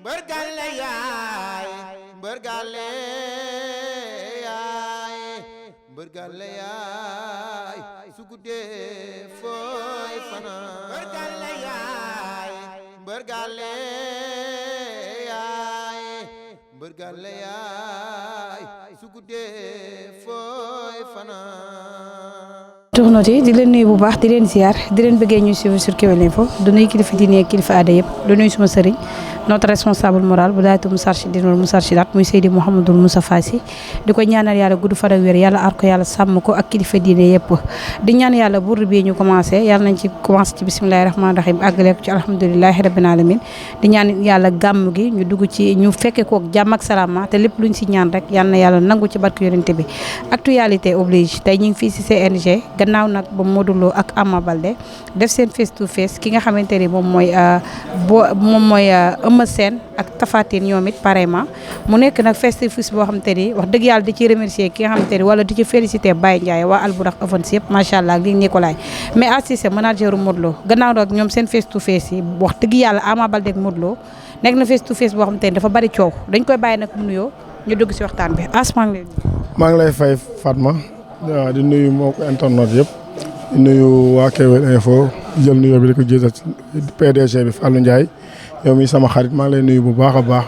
mbër gàlle yaay mbër gàlle yaay mbër gàlle yaay su guddee fooy fanaan mbër gàlle yaay mbër gàlle yaay mbër gàlle yaay su guddee fooy fanaan. tournoi yi di leen nuyu bu baax di leen ziar di leen bëggee ñuy suivre sur Kewel Info du nuyu kilifa diine kilifa aada yëpp du nuyu suma sëriñ notre responsable moral bu daaytu Moustarchidine wal Moustarchidaat muy Seydi Mouhamadul Moustapha Sy di ko ñaanal yàlla gudd fan ak wér yàlla aar ko yàlla sàmm ko ak kilifa diine yëpp di ñaan yàlla burdu bi ñu commencé yàlla nañ ci commencé ci bismillahi rahmaani rahim àggale ko ci alhamdulilahi rabbil alamin di ñaan yàlla gàmm gi ñu dugg ci ñu fekke kook jàmm ak salaama te lépp luñ si ñaan rek yal na yàlla nangu ci barke yonente bi. Actualité oblige tey ñu ngi fii si CNG gannaaw nag ba Modou Lo ak Ama Baldé def seen face to face ki nga xamante ni moom mooy Eumeu Sène ak Tapha Tine ñoom it pareillement mu nekk nag face to face boo xamante ni wax dëgg yàlla di ci remercier ki nga xamante ni wala di ci féliciter Baye Ndiaye waa Albourakh Events yëpp macha allah ak li Nicolas mais assisté manager Modou Lo gannaaw nag ñoom seen face to face yi wax dëgg yàlla Ama Baldé ak Modou Lo nekk na face to face boo xamante ni dafa bari coow dañ koy bàyyi nag mu nuyoo ñu dugg si waxtaan bi maa ngi lay fay Fatma di nuyu mbokku internet yëpp di nuyu waa Kewel Info jël nuyoo bi di ko jiital PDG bi Fallou Ndiaye yow mi sama xarit maa ngi lay nuyu bu baax a baax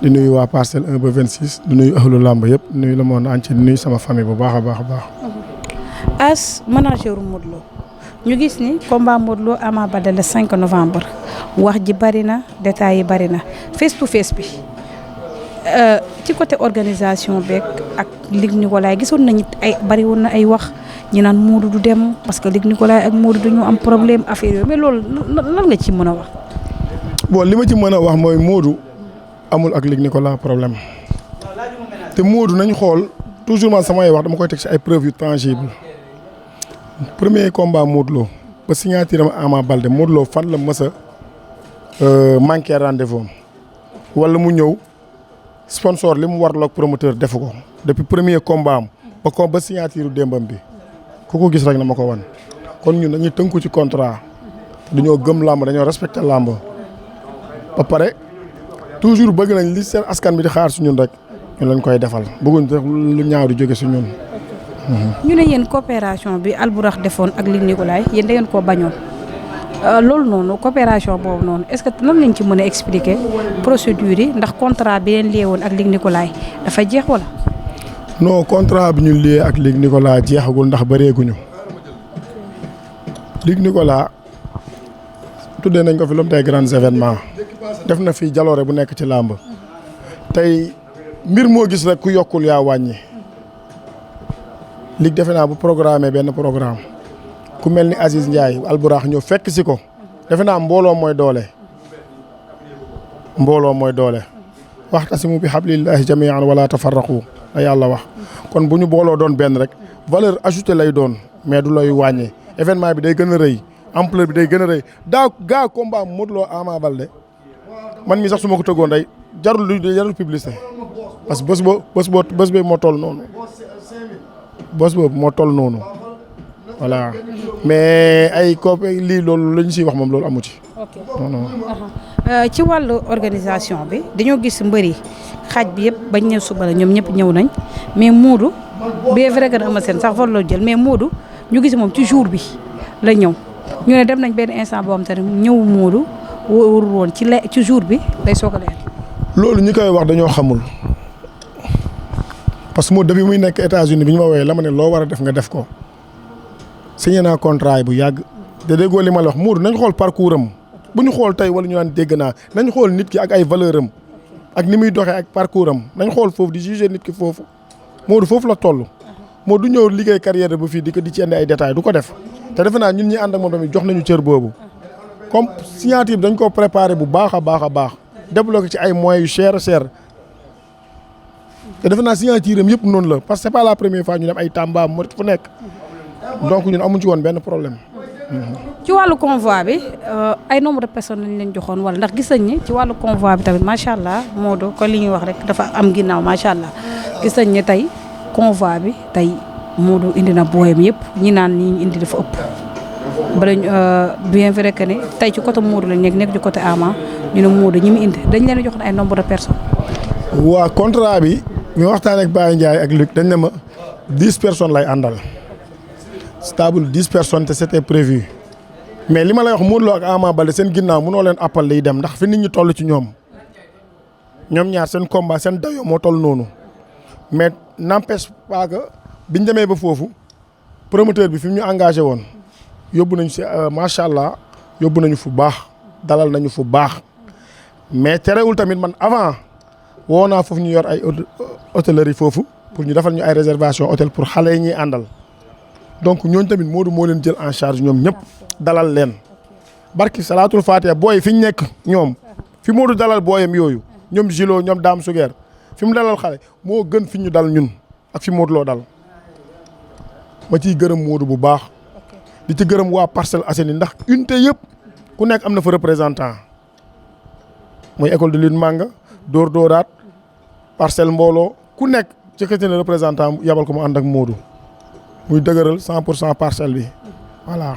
di nuyu waa Parcelles 1 ba 26 di nuyu ahlu làmb yëpp di nuyu le monde entier di nuyu sama famille bu baax a baax a baax. as manager Modou Lo ñu gis ni combat Modou Lo Ama Baldé le 5 novembre wax ji bari na détails yi bari na face to face bi ci côté organisation beeg ak Luc Nicolaï gisoon nañu ay bari woon na ay wax ñu naan Modou du dem parce que Luc Nicolaï ak Modou dañu am problème affaire yooyu mais loolu lan nga ci mën a wax. bon li ma ci mën a wax mooy Modou amul ak Luc Nicolaï problème te Modou nañ xool toujours man samay wax dama koy teg ci ay preuves yu tangible premier combat Modou Lo ba signature am Ama Baldé Modou Lo fan la mës a manqué rendez-vous wala mu ñëw sponsor li mu warloo ak promoteur defu ko depuis premier combat am ba signature démbam bi ku ko gis rek na ma ko wan kon ñun dañuy tënku ci contrat dañoo gëm làmb dañoo respecté làmb ba pare toujours bëgg nañ li seen askan bi di xaar su ñun rek ñun lañ koy defal bëgguñ rek lu ñaaw di jóge su ñun. ñu ne yéen coopération bi Albourakh defoon ak Luc Nicolaï yéen da ngeen koo bañoon loolu noonu coopération boobu noonu est-ce que nan lañ ci mën a expliquer procédure yi ndax contrat bi leen lié woon ak Luc Nicolaï dafa jeex wala. non contrat bi ñu lié ak Luc Nicolaï jeexagul ndax bëreeguñu Luc Nicolaï tuddee nañ ko fi lu mu tey grands événements def na fi jaloore bu nekk ci làmb tey mbir moo gis rek ku yokkul yaa wàññi Luc defe naa bu programmé benn programme ku mel ni Aziz Ndiaye Albourakh ñëw fekk si ko defe naa mbooloo mooy doole waxtasimu bi hablillahi jami'an wala tafarraqu la yàlla wax kon bu ñu booloo doon benn rek valeur ajoutée lay doon mais du lay wàññi événement bi day gën a rëy ampleur bi day gën a rëy gaa combat Modou Lo Ama Baldé man mi sax su ma ko tëggoon day jarul publicité parce que bés boobu moo toll noonu voilà mais ay lii loolu la ñu siy wax moom loolu amu ci. non. ci wàllu organisation bi dañoo gis mbëri xaaj bi yëpp bañ ñëw suba la ñoom ñëpp ñëw nañ mais Modou bien vrai que Eumeu Sène sax vol la jël mais Modou ñu gis moom ci jour bi la ñëw ñu ne dem nañ benn instant boo xam te ne ñëw Modou wóorul woon ci jour bi day soog a leer. loolu ñi koy wax dañoo xamul parce que Modou depuis muy nekk États-Unis bi ñu ma woowee la ma ne loo war a def nga def ko. signé naa contrat yi bu yàgg te déggoo li ma la wax Modou nañ xool parcours am bu ñu xool tey wala ñu naan dégg naa nañ xool nit ki ak ay valeur am ak ni muy doxee ak parcours am nañ xool foofu di juger nit ki foofu Modou foofu la toll. Modou du ñëw liggéey carrière bu fii di ci indi ay détails du ko def te defe naa ñun ñi ànd ak moom tamit jox nañu cër boobu comme signature bi dañ ko préparé bu baax a baax débloqué ci ay moyens yu cher te defe naa signature am yëpp noonu la parce que c'est pas la première fois ñu dem ay Tamba fu nekk. donc ñun amuñ ci woon benn problème. ci wàllu convoi bi ay nombre de personnes lañ leen joxoon wala ndax gis nañ ni ci wàllu convoi bi tamit macha allah Modou kon li ñuy wax rek dafa am ginnaaw macha allah gis nañ ne tey convoi bi tey Modou indi na booyam yëpp ñi naan ñi indi dafa ëpp. bien vrai que ne tey ci côté Modou lañ nekk ci côté Ama ñu ne Modou ñi mu indi dañ leen a jox ay nombre de personnes. waa contrat bi mi waxtaan ak Baye Ndiaye ak Luc dañ ne ma 10 personnes lay àndal stable 10 personnes te c'était prévu mais li ma lay wax Modou Lo ak Ama Baldé seen ginnaaw mënoo leen appal liy dem ndax fi nit ñi toll ci ñoom ñaar seen combat seen dayoo moo toll noonu mais n'empêche pas que biñ demee ba foofu promoteur bi fi mu ñu engagé woon yóbbu nañu si macha allah yóbbu nañu fu baax dalal nañu fu baax mais terewul tamit man avant woo naa foofu ñu yor ay hôtellerie foofu pour ñu defal ñu ay réservation hôtel pour xale yi ñuy àndal donc ñooñu tamit Modou moo leen jël en charge ñoom ñëpp dalal leen barki salaatul fatiha booy fi ñu nekk ñoom fi Modou dalal booyam yooyu ñoom Gilo ñoom Dame Suger fi mu dalal xale moo gën fi ñu dal ñun ak fi Modou Lo dal ma ciy gërëm Modou bu baax di ci gërëm waa Parcelles Assainies ndax unité yëpp ku nekk am na fa représentant mooy école de lutte Manga Dóor Dóoraat Parcelles mbooloo ku nekk ci xëy na représentant yabal ko mu ànd ak Modou muy dëgëral 100% parcelle bi voilà.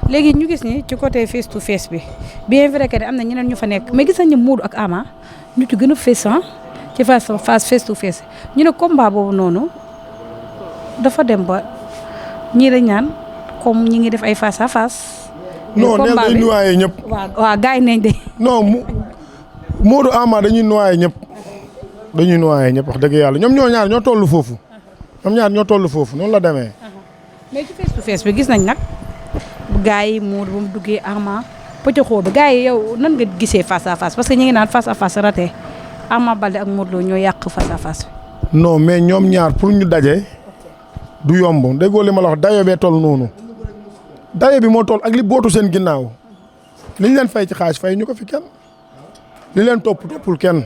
léegi ñu gis ni ci côté face to face bi bien vrai que am na ñeneen ñu fa nekk mais gis nañu Modou ak Ama ñu ci gën a face ci face to face ñu ne combat boobu noonu dafa dem ba ñii dañ ñaan comme ñi ngi def ay face à face. non neen day noyé ñëpp. waaw gars yi nañ de. non Modou Ama dañuy noyé ñëpp wax dëgg yàlla ñoom ñoo ñaar ñoo toll foofu. ñoom ñaar ñoo toll foofu noonu la demee. mais ci face to face bi gis nañ nag gars yi Modou ba mu duggee Ama pëccëxoo bi gars yi yow nan nga gisee face à face parce que ñu ngi naan face à face raté Ama Baldé ak Modou Lo ñoo yàq face à face. non mais ñoom ñaar pour ñu daje du yomb déggoo li ma la wax dayo bee toll noonu dayo bi moo toll ak li bootu seen ginnaaw li ñu leen fay ci xaalis fay ñu ko fi kenn li leen toppul kenn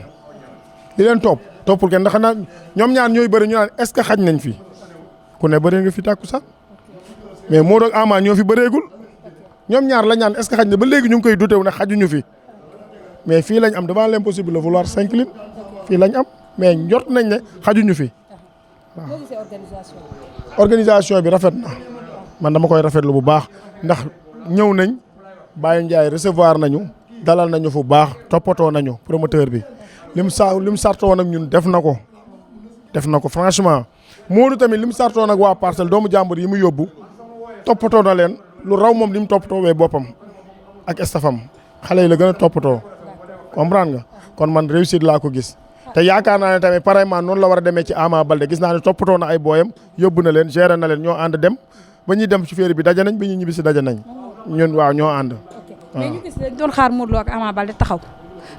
ndax nag ñoom ñaar ñooy bëri ñu naan est-ce que xaj nañ fi ku ne bëri nga fi tàkku sax mais Modou ak Ama ñoo fi bëreegul ñoom ñaar la ñaan est-ce que xaj na ba léegi ñu ngi koy douté wu ne xajuñu fi mais fii lañ am devant l'impossible de vouloir s'incliner fii lañ am mais njort nañ ne xajuñu fi waaw. organisation bi rafet na man dama koy rafetlu bu baax ndax ñëw nañ Baye Ndiaye recevoir nañu dalal nañu fu baax toppatoo nañu promoteur bi lim sartoo nag ñun def na ko franchement Modou tamit lim sartoo nag waa Parcelles doomu jàmbur yi mu yóbbu toppatoo na leen lu raw moom li mu toppatoo wee boppam ak estafam xale yi la gën a toppatoo comprendre nga kon man réussite laa ko gis te yaakaar naa ne tamit pareillement noonu la war a demee ci Ama Baldé gis naa ne toppatoo na ay booyam yóbbu na leen gérer na leen ñoo ànd dem ba ñuy dem ci féeri bi daje nañ ba ñuy ñibbi si daje nañ ñun waaw ñoo ànd. mais ñu gis dañ doon xaar Modou Lo ak Ama Baldé taxaw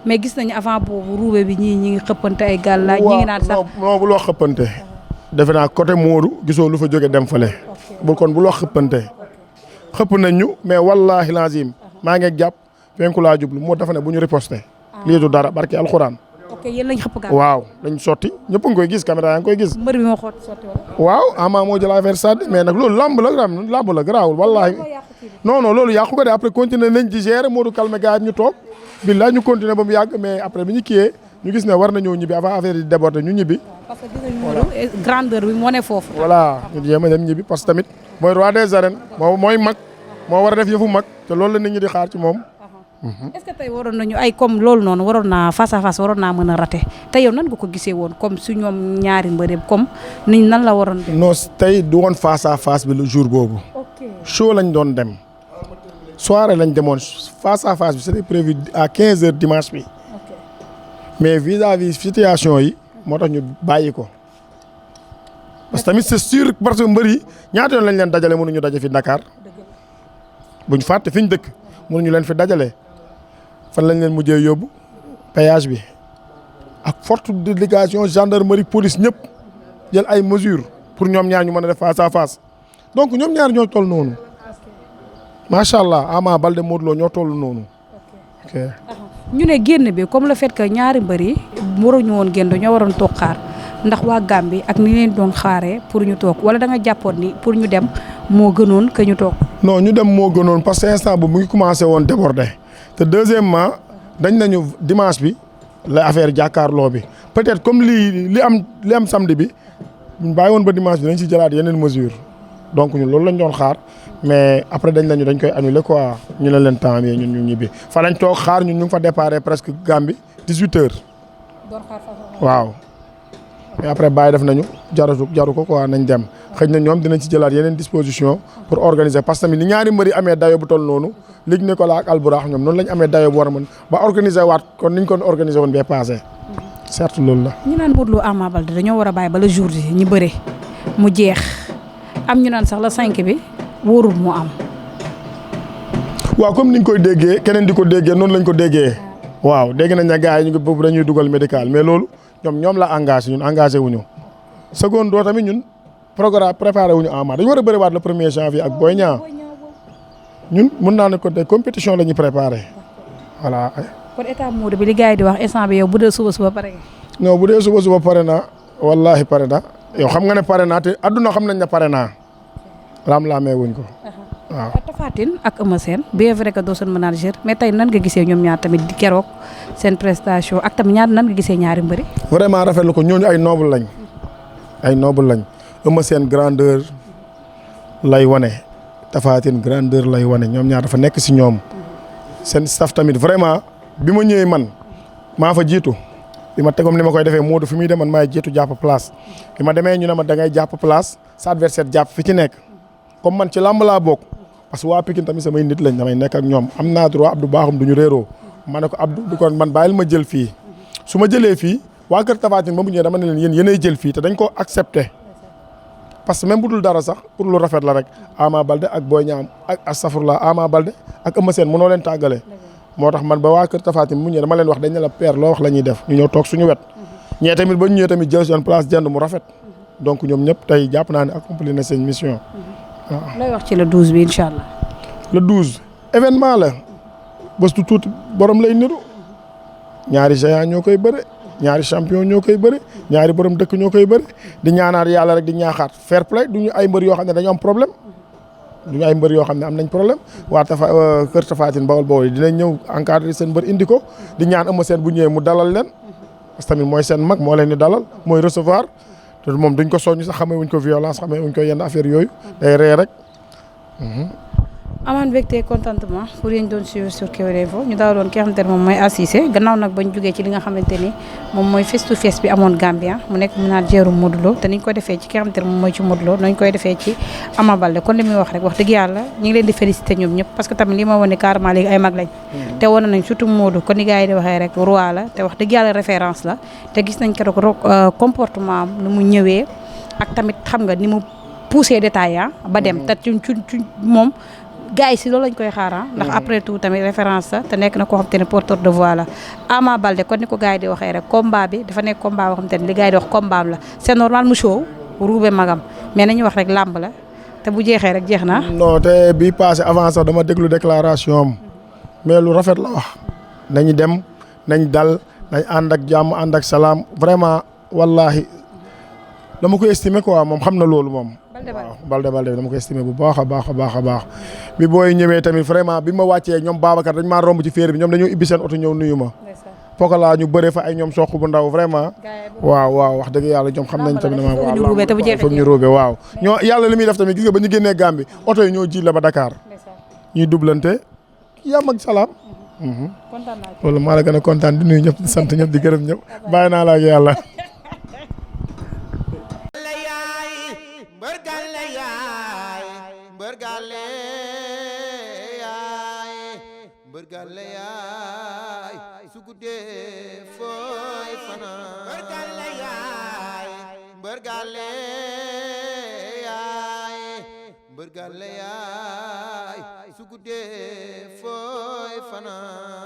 mais gis nañu avant boobu ruube bi ñi ngi xëppante ay gàllaaj ñi ngi naan sax non bu loo xëppante defe naa côté Modou gisoo lu fa jóge dem fële bu kon bu loo xëppante xëpp nañ ñu mais wallahi lazim maa ngi jàpp fenku laa jublu moo dafa ne bu ñu riposté lii du dara barki alxuraan. ok yéen lañ xëpp gàll. waaw dañ sotti ñëpp a ngi koy gis caméra yaa ngi koy gis. mbër bi moo xoot sotti waaw Ama moo jël affaire sànni mais nag loolu lamb la garaawul wallahi non loolu yàqu ko de après continuer nañ di gérer Modou calme gars yi ñu toog billaay ñu continuer ba mu yàgg mais après bi ñu kiiyee ñu gis ne war nañoo ñibbi avant affaire yi déborder ñu ñibbi. parce que gis nañ Modou grandeur bi moo ne foofu. voilà ñu jéem a dem ñibbi parce que tamit mooy roi des arènes mooy mag moo war a def yëfu mag te loolu la nit ñi di xaar ci moom. est-ce que tey waroon nañu ay comme loolu noonu waroon naa face à face waroon naa mën a raté te yow nan nga ko gisee woon comme su ñoom ñaari mbër comme niñ nan la waroon dem. non tey du woon face à face bi le jour boobu. ok show lañ doon dem. soirée lañ demoon face à face bi c'était prévu à 15h dimanche bi. mais vis-à-vis situation yi moo tax ñu bàyyi ko. parce que tamit c'est sûr parce que mbër yi ñaata yoon lañ leen dajale mënuñu daje fi Dakar. buñ fàtte fi ñu dëkk mënuñu leen fi dajale. fan lañ leen mujjee yóbbu péage bi ak forte délégation gendarmerie police ñëpp jël ay mesures pour ñoom ñaar ñu mën a def face à face donc ñoom ñaar ñoo toll noonu macha allah Ama Baldé Modou Lo ñoo toll noonu. ok ñu ne génn bi comme le fait que ñaari mbër yi waruñu woon génn dañoo waroon toog xaar ndax waa Gambie ak ni leen doon xaaree pour ñu toog wala da nga jàppoon ni pour ñu dem moo gënoon que ñu toog. non ñu dem moo gënoon parce que instant bu mu ngi commencé woon déborder. te deuxièmement dañ nañu dimanche bi la affaire jàkkaarloo bi peut-être comme li am samedi bi ñu bàyyi woon ba dimanche bi dañ ci jëlaat yeneen mesure donc ñun loolu lañ doon xaar mais après dañ koy annuler quoi ñu ne leen temps bi ñun ñu ñibbi fa lañ toog xaar ñun ñu ngi fa déparé presque Gambie 18h. waaw mais après bàyyi def nañu jaru ko quoi nañ dem xëy na ñoom dinañ ci jëlaat yeneen disposition pour organiser parce que tamit ni ñaari mbër yi amee dayo bu toll noonu Luc Nicolaï ak Albourakh ñoom noonu lañ amee dayo bu war a mën ba organiser waat kon niñ ko organiser woon bee passé certes loolu la. ñu naan Modou Lo Ama Baldé dañoo war a bàyyi ba le jour ji ñu bëre mu jeex am ñu naan sax la 5 bi wóorul mu am. waaw comme niñ koy déggee keneen di ko déggee noonu lañ ko déggee waaw dégg nañ ne gars yi ñu ngi boobu dañuy dugal médical mais loolu ñoom la engagé ñun engagé wuñu seconde doo tamit ñun programme préparé wuñu Ama dañu war a bëriwaat le 1er janvier ak Boy Niang ñun mun naa ne ko tey compétition la ñuy préparé voilà. kon état Modou bi li gars yi di wax instant bi yow bu dee suba pare. non bu dee suba pare na wallahi pare na yow xam nga ne pare naa te adduna xam nañ ne pare naa laam-laamee wuñ ko waaw. Tapha Tine ak Eumeu Sène bien vrai que doo seen manager mais tey nan nga gisee ñoom ñaar tamit di keroog seen prestation ak tamit ñaar nan nga gisee ñaari mbëri. vraiment rafetlu ko ñooñu ay noble lañ Eumeu Sène grandeur lay wane Tapha Tine grandeur lay wane ñoom ñaar dafa nekk si ñoom seen staff tamit vraiment bi ma ñëwee man maa fa jiitu bi ma tegoom ni ma koy defee Modou fi muy dem man maay jiitu jàpp place bi ma demee ñu ne ma da ngay jàpp place sa adversaire jàpp fi ci nekk comme man ci làmb laa bokk parce que waa Pikine tamit samay nit lañ damay nekk ak ñoom am naa droit Abdou Bakhoum du ñu réeroo ma ne ko Abdou du kon man bàyyil ma jël fii su ma jëlee fii waa kër Tapha Tine ba mu ñëwee dama ne leen yéenay jël fii te dañ ko accepté parce que même bu dul dara sax pour lu rafet la rek Ama Baldé ak Boy Niang ak astafurlah Ama Baldé ak Eumeu Sène mënoo leen tàggale moo tax man ba waa kër Tapha Tine mu ñëwee dama leen wax dañ ne la père loo wax la ñuy def ñu ñëw toog suñu wet ñee tamit ba ñu ñëwee tamit jël seen place jënd mu rafet donc ñoom ñëpp tey jàpp naa ne accompli na seen mission waaw. looy wax ci le 12 bi incha allah. le 12 événement la bés du tuuti borom lay niru ñaari géant ñoo koy bëre ñaari champion ñoo koy bëre ñaari borom dëkk ñoo koy bëre di ñaanaat yàlla rek di ñaaxaat fair play duñu ay mbër yoo xam ne dañu am problème duñu ay mbër yoo xam ne am nañ problème waa kër Tapha Tine Bawol yi dinañ ñëw encadrer seen mbër indi ko di ñaan Eumeu Sène bu ñëwee mu dalal leen parce que tamit mooy seen mag moo leen di dalal mooy recevoir te moom duñ ko soññ sax xamee wuñ ko violence xamee wuñ ko yenn affaire yooyu day ree rek. amaan mbégte contentement pour yéen doon suivre sur Kewel Info ñu daal doon ki nga xamante ne moom mooy Cissé gannaaw nag bañ jógee ci li nga xamante ni moom mooy face to face bi amoon Gambia mu nekk manageru Modou Lo te niñ ko defee ci ki nga xamante ne moom mooy ci Modou Lo nañ koy defee ci Ama Baldé kon li muy wax rek wax dëgg yàlla ñu ngi leen di féliciter ñoom ñëpp parce que tamit li ma wane carrément léegi ay mag lañ te wane nañ surtout Modou kon ni gars yi di waxee rek roi la te wax dëgg yàlla référence la te gis nañ keroog comportement am ni mu ñëwee ak tamit xam nga ni mu poussé détail ba dem te ci moom gars yi si loolu lañ koy xaar ndax après tout tamit référence la te nekk na koo xam te ne porteur de voix la Ama Baldé kon ni ko gars yi di waxee rek combat bi dafa nekk combat boo xam te ne li gars yi di wax combat la c'est normal mu show ruube magam mais nañu wax rek làmb la te bu jeexee rek jeex na. non te bii passé avant sax dama déglu déclaration am mais lu rafet la wax nañu dem nañ dal nañ ànd ak jàmm ànd ak salaam vraiment wallahi dama ko estimer quoi moom xam na loolu moom. waaw Baldé dama ko estimé bu baax a baax bi booy ñëwee tamit vraiment bi ma wàccee ñoom Babacar dañ maa romb ci féer bi ñoom dañoo ibbi seen oto ñëw nuyu ma Pokola ñu bëre fa ay ñoom soq bu ndaw vraiment waaw wax dëgg yàlla ñoom xam nañ tamit dama foog ñu ruube waaw ñoo yàlla li muy def tamit gis nga ba ñu génnee Gambie oto yi ñoo ji la ba Dakar ñuy dublante yam ak salaam loolu maa la gën a kontaan di nuyu ñëpp di sant ñëpp di gërëm ñëpp bàyyi naa la ak yàlla Mbërgale yaay su guddee fooy fanaan mbërgale yaay mbërgale yaay su guddee fooy fanaan